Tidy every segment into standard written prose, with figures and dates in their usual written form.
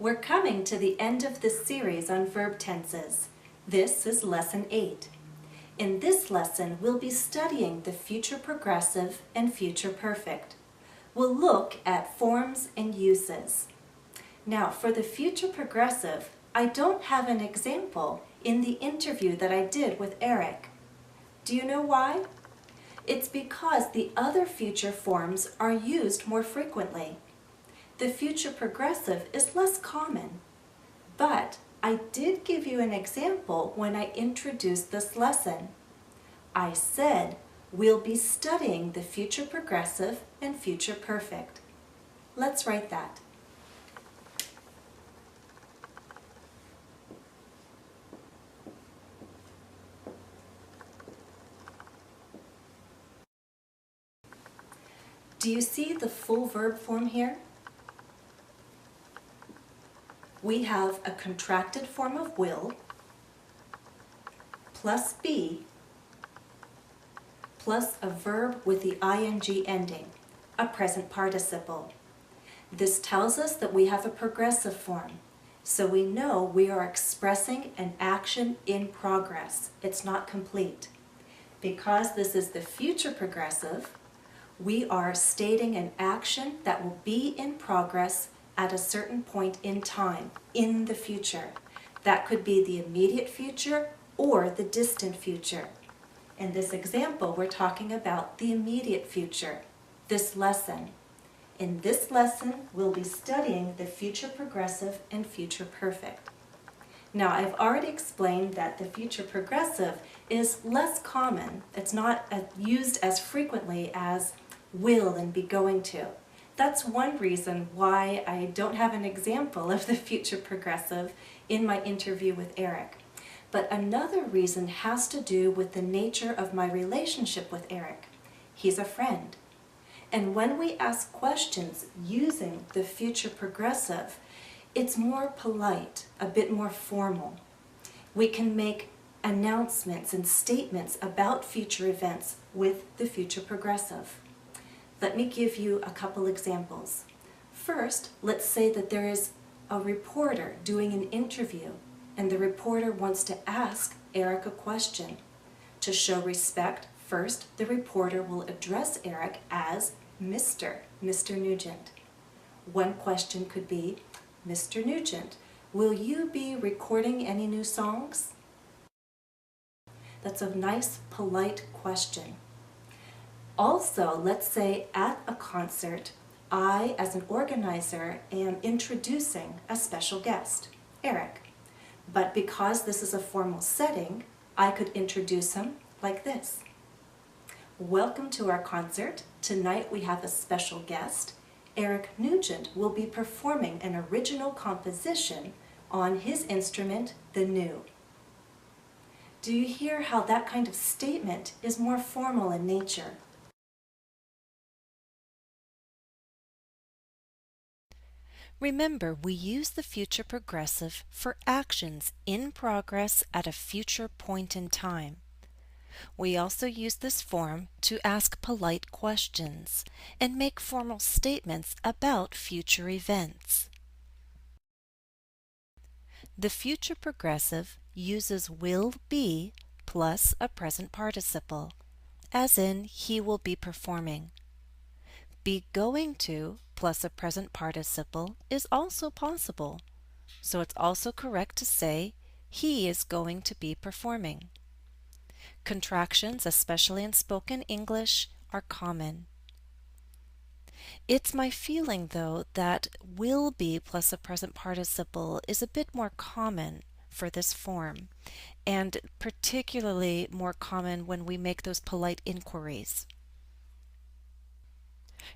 We're coming to the end of this series on verb tenses. This is Lesson 8. In this lesson, we'll be studying the future progressive and future perfect. We'll look at forms and uses. Now, for the future progressive, I don't have an example in the interview that I did with Eric. Do you know why? It's because the other future forms are used more frequently. The future progressive is less common, but I did give you an example when I introduced this lesson. I said we'll be studying the future progressive and future perfect. Let's write that. Do you see the full verb form here? We have a contracted form of will plus be plus a verb with the ing ending, a present participle. This tells us that we have a progressive form, so we know we are expressing an action in progress. It's not complete. Because this is the future progressive, we are stating an action that will be in progress at a certain point in time, in the future. That could be the immediate future or the distant future. In this example, we're talking about the immediate future, this lesson. In this lesson, we'll be studying the future progressive and future perfect. Now, I've already explained that the future progressive is less common. It's not used as frequently as will and be going to. That's one reason why I don't have an example of the future progressive in my interview with Eric. But another reason has to do with the nature of my relationship with Eric. He's a friend. And when we ask questions using the future progressive, it's more polite, a bit more formal. We can make announcements and statements about future events with the future progressive. Let me give you a couple examples. First, let's say that there is a reporter doing an interview and the reporter wants to ask Eric a question. To show respect, first the reporter will address Eric as Mr. Nugent. One question could be, Mr. Nugent, will you be recording any new songs? That's a nice, polite question. Also, let's say at a concert, I, as an organizer, am introducing a special guest, Eric. But because this is a formal setting, I could introduce him like this. Welcome to our concert. Tonight we have a special guest. Eric Nugent will be performing an original composition on his instrument, the new. Do you hear how that kind of statement is more formal in nature? Remember, we use the future progressive for actions in progress at a future point in time. We also use this form to ask polite questions and make formal statements about future events. The future progressive uses will be plus a present participle, as in he will be performing. Be going to plus a present participle is also possible, so it's also correct to say he is going to be performing. Contractions, especially in spoken English, are common. It's my feeling, though, that will be plus a present participle is a bit more common for this form, and particularly more common when we make those polite inquiries.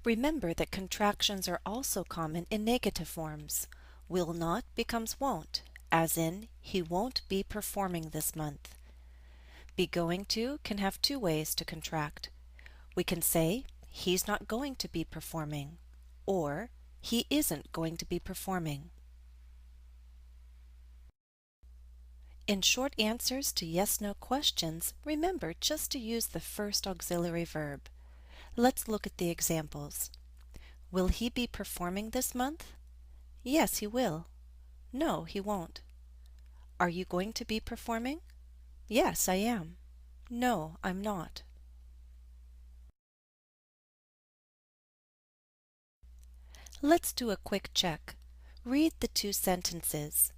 Remember that contractions are also common in negative forms. Will not becomes won't, as in he won't be performing this month. Be going to can have two ways to contract. We can say he's not going to be performing, or he isn't going to be performing. In short answers to yes/no questions, remember just to use the first auxiliary verb. Let's look at the examples. Will he be performing this month? Yes, he will. No, he won't. Are you going to be performing? Yes, I am. No, I'm not. Let's do a quick check. Read the two sentences.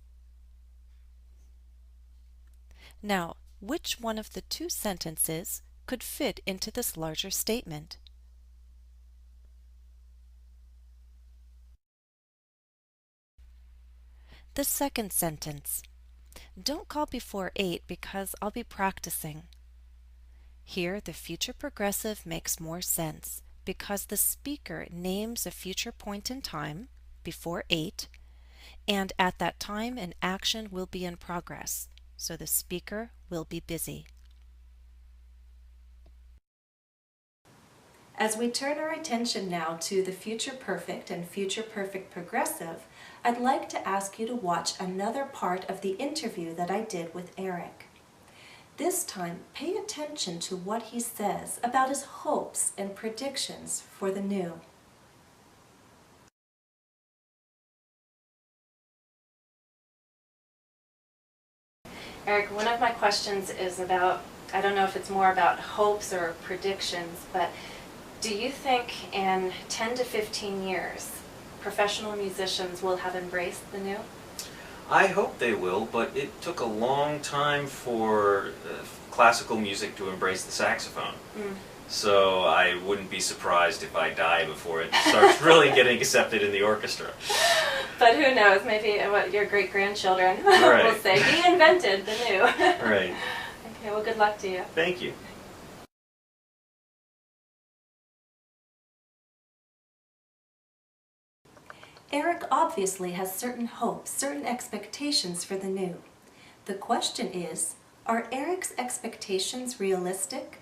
Now, which one of the two sentences could fit into this larger statement? The second sentence. Don't call before 8 because I'll be practicing. Here, the future progressive makes more sense because the speaker names a future point in time, before 8, and at that time an action will be in progress, so the speaker will be busy. As we turn our attention now to the future perfect and future perfect progressive, I'd like to ask you to watch another part of the interview that I did with Eric. This time, pay attention to what he says about his hopes and predictions for the new. Eric, one of my questions is about, I don't know if it's more about hopes or predictions, but do you think in 10 to 15 years, professional musicians will have embraced the new? I hope they will, but it took a long time for classical music to embrace the saxophone. So I wouldn't be surprised if I die before it starts really getting accepted in the orchestra. But who knows, maybe what your great-grandchildren Right. will say, he invented the new. Right. Okay, well, good luck to you. Thank you. Eric obviously has certain hopes, certain expectations for the new. The question is, are Eric's expectations realistic?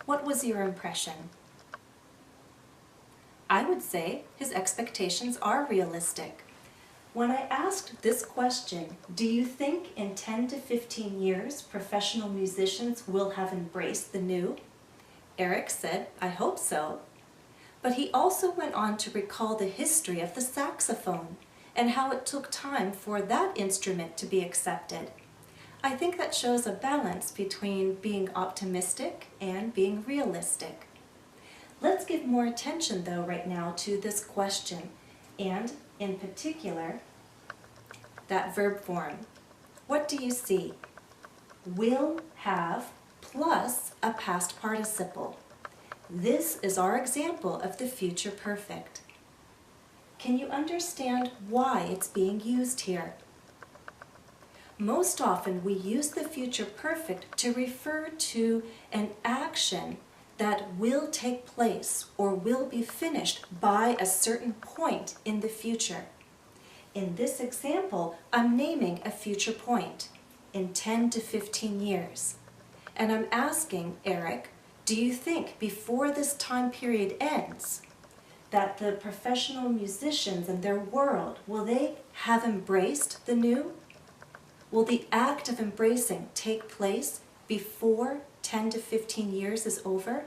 What was your impression? I would say his expectations are realistic. When I asked this question, do you think in 10 to 15 years professional musicians will have embraced the new? Eric said, I hope so. But he also went on to recall the history of the saxophone and how it took time for that instrument to be accepted. I think that shows a balance between being optimistic and being realistic. Let's give more attention though right now to this question, and in particular, that verb form. What do you see? Will have plus a past participle. This is our example of the future perfect. Can you understand why it's being used here? Most often we use the future perfect to refer to an action that will take place or will be finished by a certain point in the future. In this example, I'm naming a future point in 10 to 15 years. And I'm asking Eric, do you think before this time period ends that the professional musicians and their world, will they have embraced the new? Will the act of embracing take place before 10 to 15 years is over?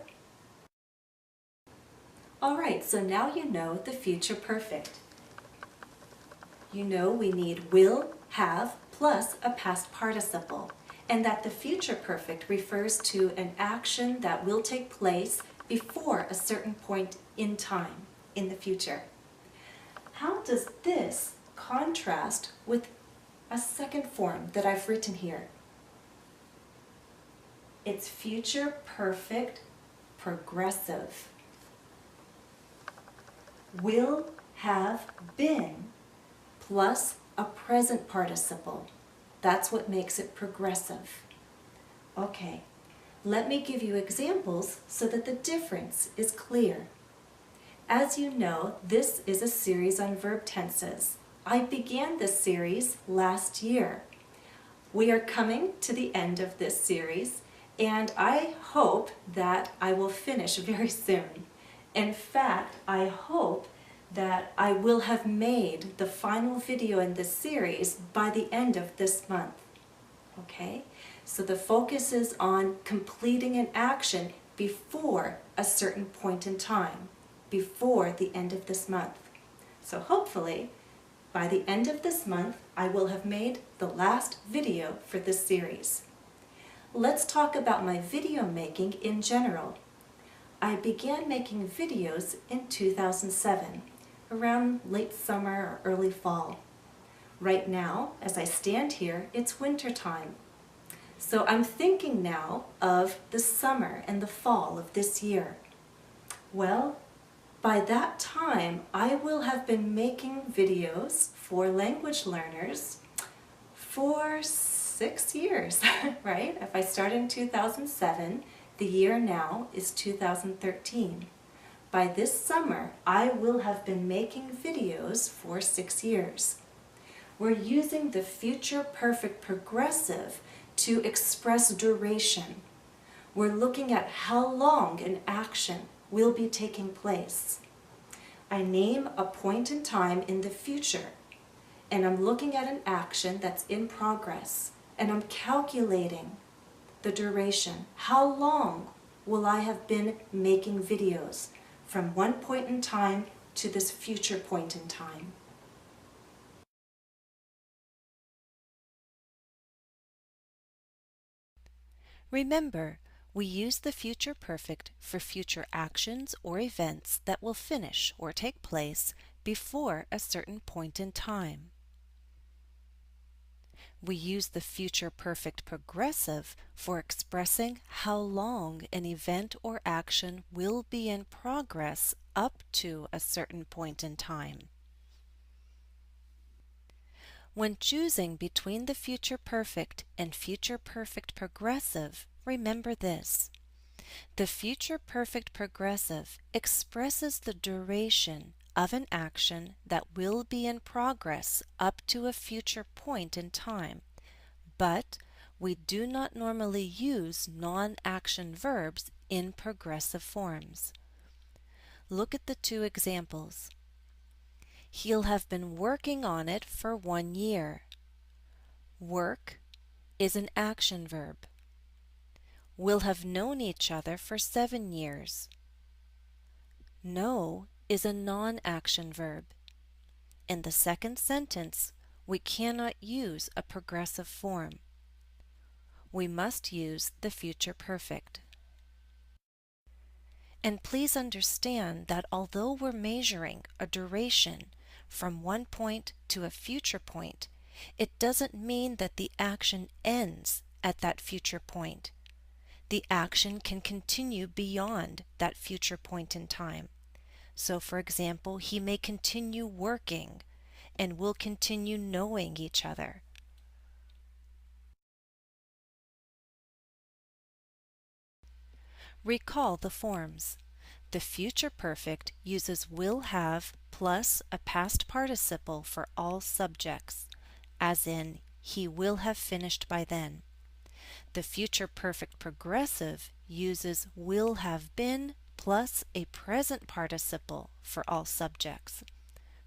All right, so now you know the future perfect. You know we need will, have, plus a past participle, and that the future perfect refers to an action that will take place before a certain point in time in the future. How does this contrast with a second form that I've written here? It's future perfect progressive. Will have been plus a present participle. That's what makes it progressive. Okay, let me give you examples so that the difference is clear. As you know, this is a series on verb tenses. I began this series last year. We are coming to the end of this series, and I hope that I will finish very soon. In fact, I hope that I will have made the final video in this series by the end of this month. Okay? So the focus is on completing an action before a certain point in time, before the end of this month. So hopefully By the end of this month, I will have made the last video for this series. Let's talk about my video making in general. I began making videos in 2007, around late summer or early fall. Right now, as I stand here, it's winter time. So I'm thinking now of the summer and the fall of this year. Well, by that time, I will have been making videos for language learners for 6 years, right? If I started in 2007, the year now is 2013. By this summer, I will have been making videos for 6 years. We're using the future perfect progressive to express duration. We're looking at how long an action will be taking place. I name a point in time in the future, and I'm looking at an action that's in progress, and I'm calculating the duration. How long will I have been making videos from one point in time to this future point in time? Remember, we use the future perfect for future actions or events that will finish or take place before a certain point in time. We use the future perfect progressive for expressing how long an event or action will be in progress up to a certain point in time. When choosing between the future perfect and future perfect progressive, remember this. The future perfect progressive expresses the duration of an action that will be in progress up to a future point in time, but we do not normally use non-action verbs in progressive forms. Look at the two examples. He'll have been working on it for 1 year. Work is an action verb. We'll have known each other for 7 years. Know is a non-action verb. In the second sentence, we cannot use a progressive form. We must use the future perfect. And please understand that although we're measuring a duration from one point to a future point, it doesn't mean that the action ends at that future point. The action can continue beyond that future point in time. So, for example, he may continue working and will continue knowing each other. Recall the forms. The future perfect uses will have plus a past participle for all subjects, as in, he will have finished by then. The future perfect progressive uses will have been plus a present participle for all subjects.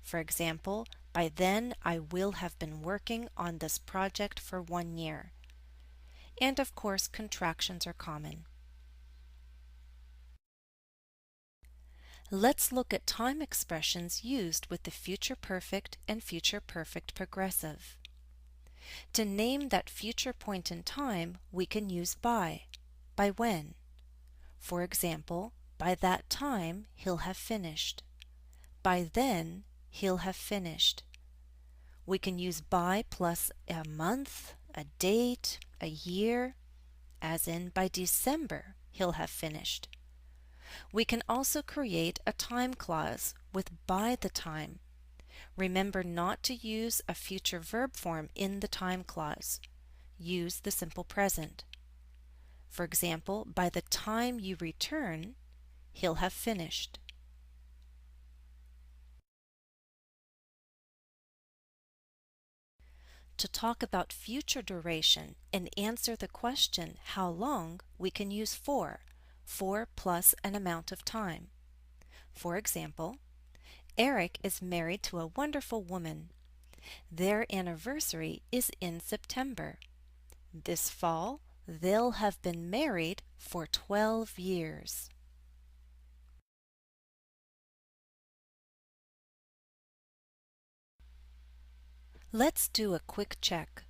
For example, by then I will have been working on this project for 1 year. And of course, contractions are common. Let's look at time expressions used with the future perfect and future perfect progressive. To name that future point in time, we can use by when. For example, by that time he'll have finished. By then he'll have finished. We can use by plus a month, a date, a year, as in by December he'll have finished. We can also create a time clause with by the time. Remember not to use a future verb form in the time clause. Use the simple present. For example, by the time you return, he'll have finished. To talk about future duration and answer the question how long, we can use for plus an amount of time. For example, Eric is married to a wonderful woman. Their anniversary is in September. This fall, they'll have been married for 12 years. Let's do a quick check.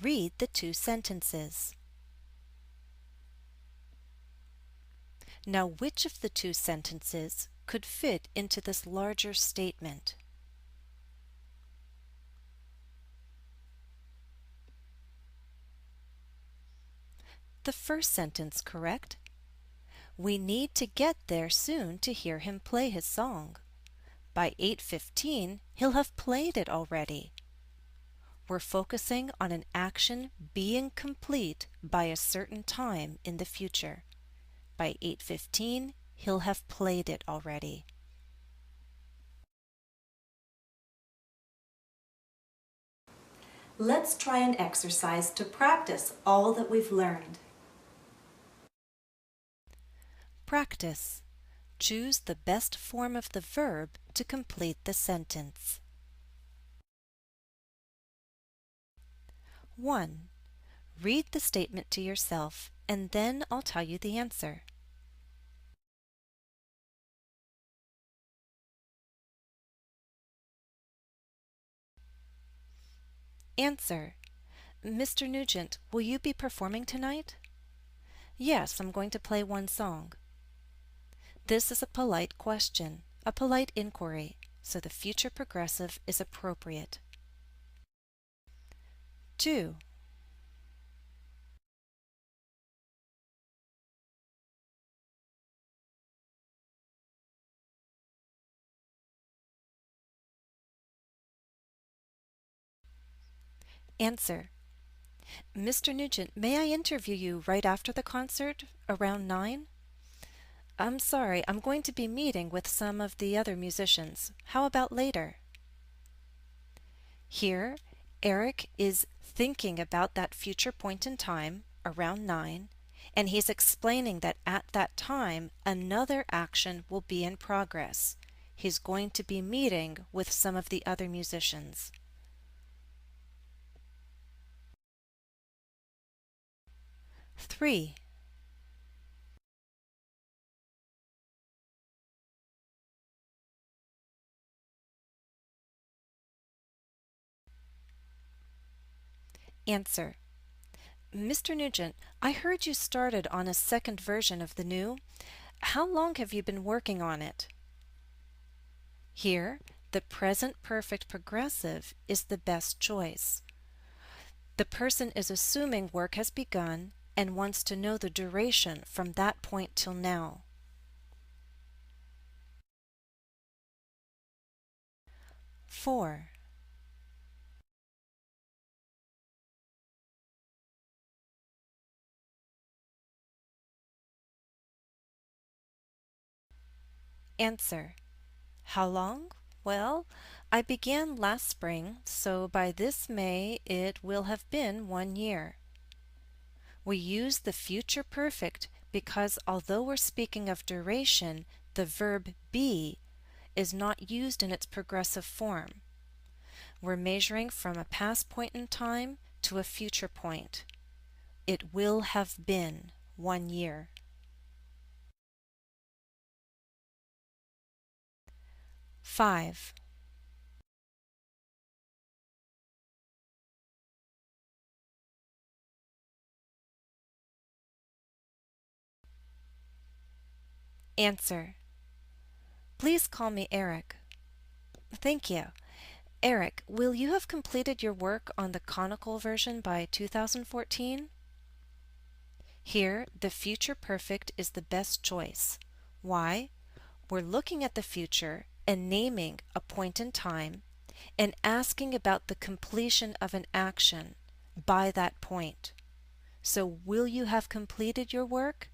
Read the two sentences. Now, which of the two sentences could fit into this larger statement? The first sentence, correct? We need to get there soon to hear him play his song. By 8:15, he'll have played it already. We're focusing on an action being complete by a certain time in the future. By 8:15, he'll have played it already. Let's try an exercise to practice all that we've learned. Practice. Choose the best form of the verb to complete the sentence. 1. Read the statement to yourself, and then I'll tell you the answer. Answer. Mr. Nugent, will you be performing tonight? Yes, I'm going to play one song. This is a polite question, a polite inquiry, so the future progressive is appropriate. 2. Answer. Mr. Nugent, may I interview you right after the concert, around 9? I'm sorry, I'm going to be meeting with some of the other musicians. How about later? Here, Eric is thinking about that future point in time, around 9, and he's explaining that at that time, another action will be in progress. He's going to be meeting with some of the other musicians. 3. Answer. Mr. Nugent, I heard you started on a second version of the new. How long have you been working on it? Here, the present perfect progressive is the best choice. The person is assuming work has begun and wants to know the duration from that point till now. 4. Answer. How long? Well, I began last spring, so by this May it will have been 1 year. We use the future perfect because although we're speaking of duration, the verb be is not used in its progressive form. We're measuring from a past point in time to a future point. It will have been 1 year. 5. Answer. Please call me Eric. Thank you. Eric, will you have completed your work on the conical version by 2014? Here, the future perfect is the best choice. Why? We're looking at the future and naming a point in time and asking about the completion of an action by that point. So, will you have completed your work?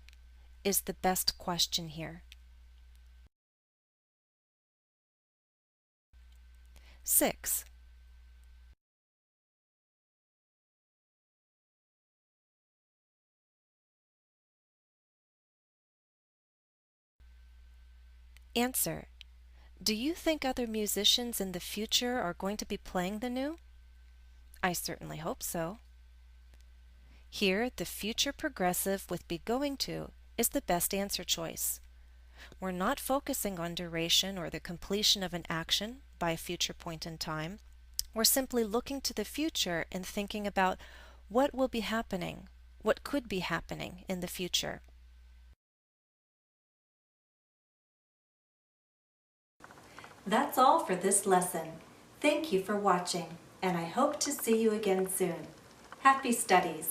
Is the best question here. 6. Answer. Do you think other musicians in the future are going to be playing the new? I certainly hope so. Here, the future progressive with be going to is the best answer choice. We're not focusing on duration or the completion of an action by a future point in time. We're simply looking to the future and thinking about what will be happening, what could be happening in the future. That's all for this lesson. Thank you for watching, and I hope to see you again soon. Happy studies!